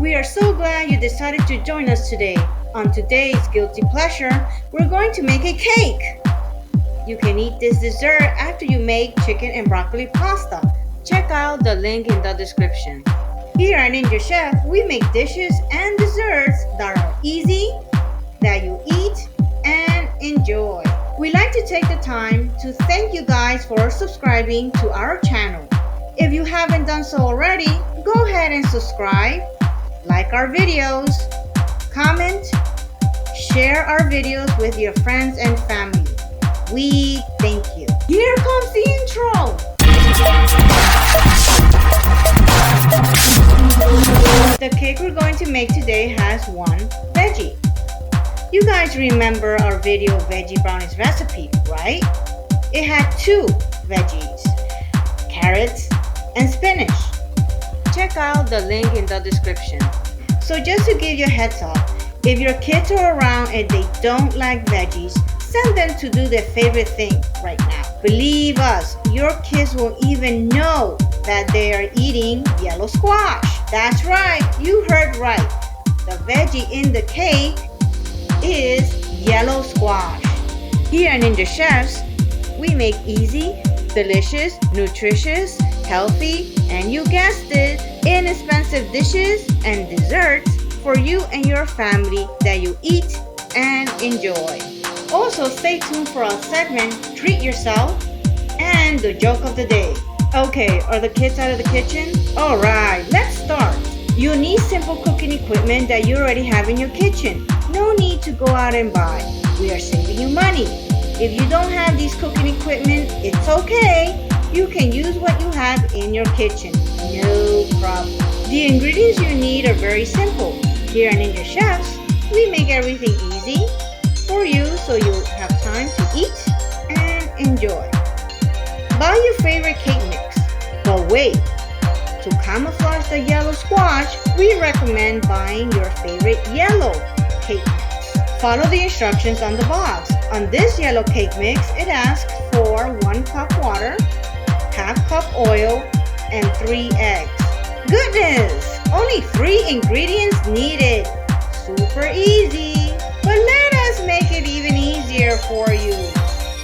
We are so glad you decided to join us today. On today's Guilty Pleasure, we're going to make a cake. You can eat this dessert after you make chicken and broccoli pasta. Check out the link in the description. Here at Ninja Chef, we make dishes and desserts that are easy, that you eat and enjoy. We like to take the time to thank you guys for subscribing to our channel. If you haven't done so already, go ahead and subscribe, like our videos, comment, share our videos with your friends and family. We thank you. Here comes the intro. The cake we're going to make today has one veggie. You guys remember our video veggie brownies recipe, right? It had two veggies, carrots and spinach. Check out the link in the description. So just to give you a heads up, if your kids are around and they don't like veggies, send them to do their favorite thing right now. Believe us, your kids won't even know that they are eating yellow squash. That's right, you heard right. The veggie in the cake is yellow squash. Here at Ninja Chefs, we make easy, delicious, nutritious, healthy, and you guessed it, inexpensive dishes and desserts for you and your family that you eat and enjoy. Also, stay tuned for our segment, Treat Yourself, and the joke of the day. Okay, are the kids out of the kitchen? Alright, let's start. You need simple cooking equipment that you already have in your kitchen. No need to go out and buy. We are saving you money. If you don't have these cooking equipment, it's okay. You can use what you have in your kitchen. No problem. The ingredients you need are very simple. Here at Ninja Chefs, we make everything easy for you so you have time to eat and enjoy. Buy your favorite cake mix. But wait, to camouflage the yellow squash, we recommend buying your favorite yellow cake mix. Follow the instructions on the box. On this yellow cake mix, it asks for 1 cup water, half cup oil, and 3 eggs. Goodness! Only 3 ingredients needed. Super easy. But let us make it even easier for you.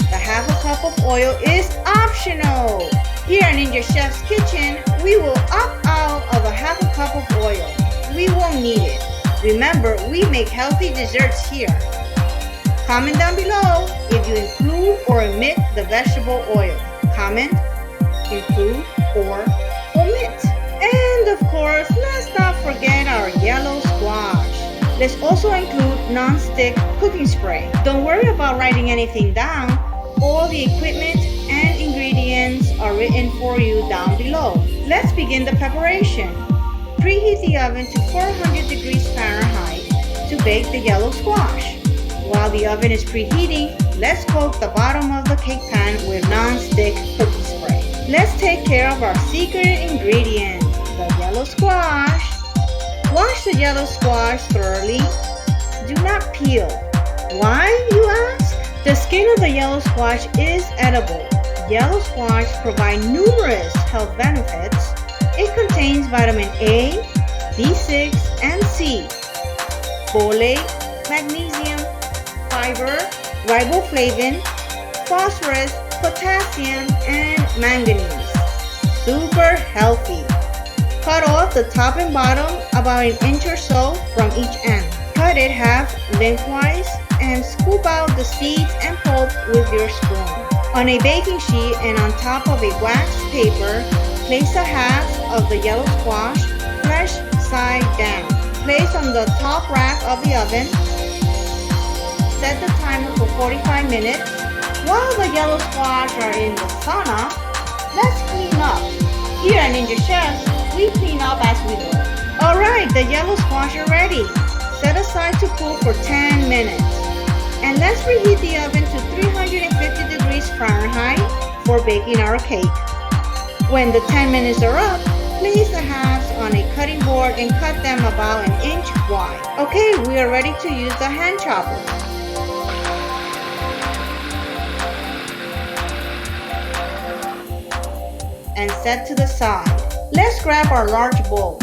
The half a cup of oil is optional. Here at Ninja Chef's Kitchen, we will opt out of a half a cup of oil. We won't need it. Remember, we make healthy desserts here. Comment down below if you include or omit the vegetable oil. Comment, include, or omit. And of course, let's not forget our yellow squash. Let's also include nonstick cooking spray. Don't worry about writing anything down. All the equipment and ingredients are written for you down below. Let's begin the preparation. Preheat the oven to 400 degrees Fahrenheit to bake the yellow squash. While the oven is preheating, let's coat the bottom of the cake pan with non-stick cooking spray. Let's take care of our secret ingredient, the yellow squash. Wash the yellow squash thoroughly. Do not peel. Why, you ask? The skin of the yellow squash is edible. Yellow squash provide numerous health benefits. It contains vitamin A, B6, and C, folate, magnesium, fiber, riboflavin, phosphorus, potassium, and manganese. Super healthy. Cut off the top and bottom about 1 inch or so from each end. Cut it half lengthwise and scoop out the seeds and pulp with your spoon. On a baking sheet and on top of a wax paper, place a half of the yellow squash fresh side down. Place on the top rack of the oven. Set the timer for 45 minutes. While the yellow squash are in the sauna, let's clean up. Here at Ninja Chefs, we clean up as we go. Alright, the yellow squash are ready. Set aside to cool for 10 minutes. And let's reheat the oven to 350 degrees Fahrenheit for baking our cake. When the 10 minutes are up, place the halves on a cutting board and cut them about 1 inch wide. Okay, we are ready to use the hand chopper. And set to the side. Let's grab our large bowl.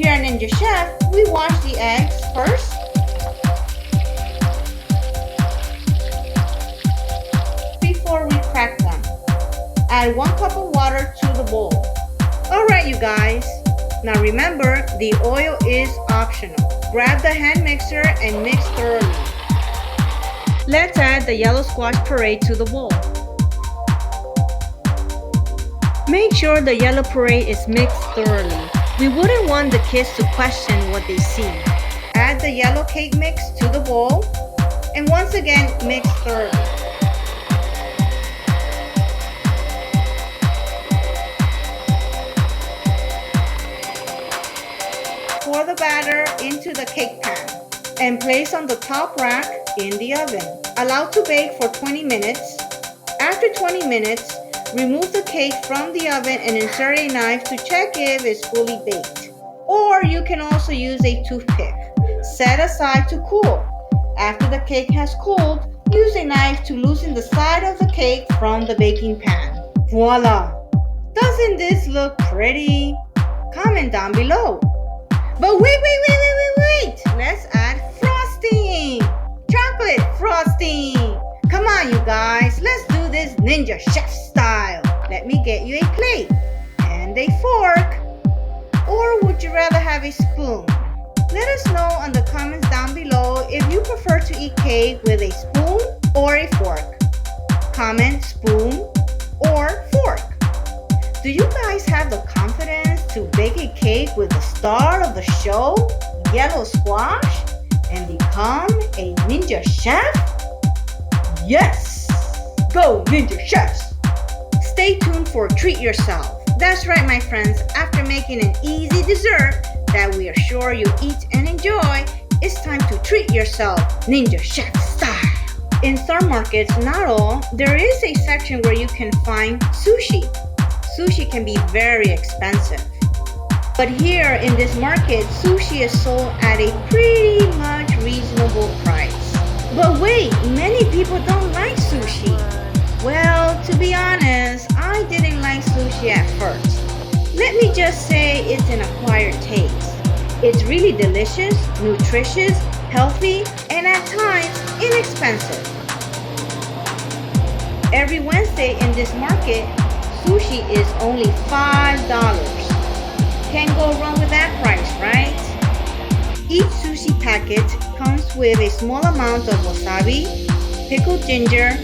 Here at Ninja Chef, we wash the eggs first. Before we crack them. Add 1 cup of water to the bowl. Alright you guys, now remember the oil is optional. Grab the hand mixer and mix thoroughly. Let's add the yellow squash puree to the bowl. Make sure the yellow puree is mixed thoroughly. We wouldn't want the kids to question what they see. Add the yellow cake mix to the bowl and once again mix thoroughly. Pour the batter into the cake pan and place on the top rack in the oven. Allow to bake for 20 minutes. After 20 minutes, remove the cake from the oven and insert a knife to check if it's fully baked. Or you can also use a toothpick. Set aside to cool. After the cake has cooled, use a knife to loosen the side of the cake from the baking pan. Voila! Doesn't this look pretty? Comment down below. But wait! Let's add frosting! Chocolate frosting! Come on you guys, let's do this Ninja Chef style. Let me get you a plate and a fork. Or would you rather have a spoon? Let us know in the comments down below if you prefer to eat cake with a spoon or a fork. Comment spoon or fork. Do you guys have the confidence to bake a cake with the star of the show, yellow squash, and become a ninja chef? Yes! Go Ninja Chefs! Stay tuned for Treat Yourself. That's right my friends, after making an easy dessert that we are sure you eat and enjoy, it's time to treat yourself Ninja Chef style. In some markets, not all, there is a section where you can find sushi. Sushi can be very expensive. But here in this market, sushi is sold at a pretty much reasonable price. But wait, many people don't like sushi. Well, to be honest, I didn't like sushi at first. Let me just say it's an acquired taste. It's really delicious, nutritious, healthy, and at times inexpensive. Every Wednesday in this market, sushi is only $5. Can't go wrong with that price, right? Each sushi packet comes with a small amount of wasabi, pickled ginger,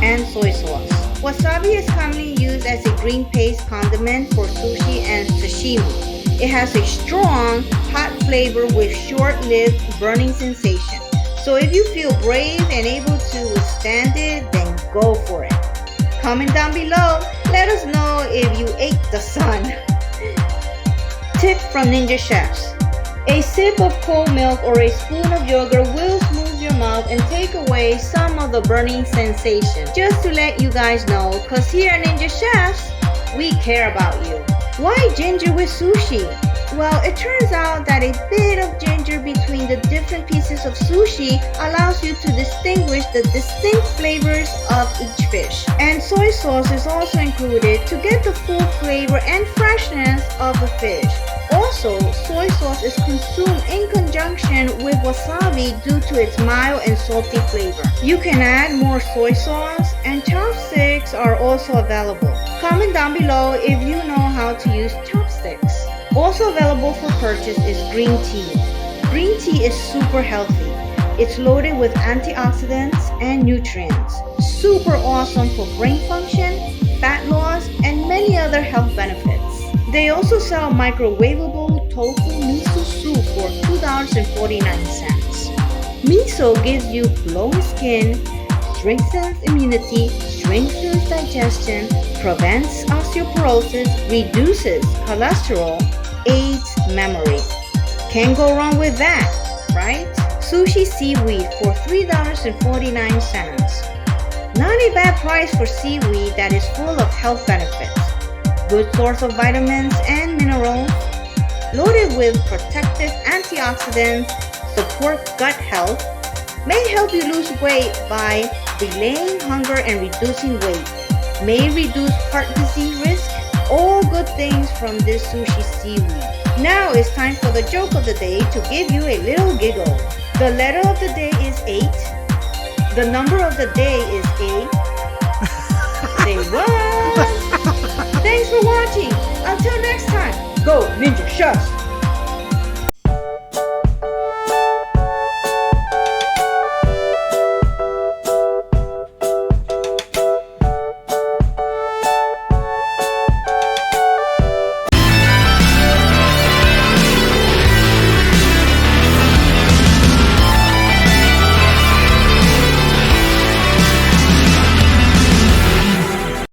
and soy sauce. Wasabi is commonly used as a green paste condiment for sushi and sashimi. It has a strong, hot flavor with short-lived burning sensation. So if you feel brave and able to withstand it, then go for it. Comment down below, let us know if you ate the sun. Tip from Ninja Chefs. A sip of cold milk or a spoon of yogurt will smooth your mouth and take away some of the burning sensation. Just to let you guys know, cause here at Ninja Chefs, we care about you. Why ginger with sushi? Well, it turns out that a bit of ginger between the different pieces of sushi allows you to distinguish the distinct flavors of each fish. And soy sauce is also included to get the full flavor and freshness of the fish. Also, soy sauce is consumed in conjunction with wasabi due to its mild and salty flavor. You can add more soy sauce, and chopsticks are also available. Comment down below if you know how to use chopsticks. Also available for purchase is green tea. Green tea is super healthy. It's loaded with antioxidants and nutrients. Super awesome for brain function, fat loss, and many other health benefits. They also sell microwavable tofu miso soup for $2.49. Miso gives you glowing skin, strengthens immunity, strengthens digestion, prevents osteoporosis, reduces cholesterol, aids memory. Can't go wrong with that, right? Sushi seaweed for $3.49. Not a bad price for seaweed that is full of health benefits. Good source of vitamins and minerals, loaded with protective antioxidants, support gut health, may help you lose weight by delaying hunger and reducing weight, may reduce heart disease risk. All good things from this sushi seaweed. Now it's time for the joke of the day to give you a little giggle. The letter of the day is 8. The number of the day is 8. Say what? Thanks for watching. Until next time, go Ninja Chefs!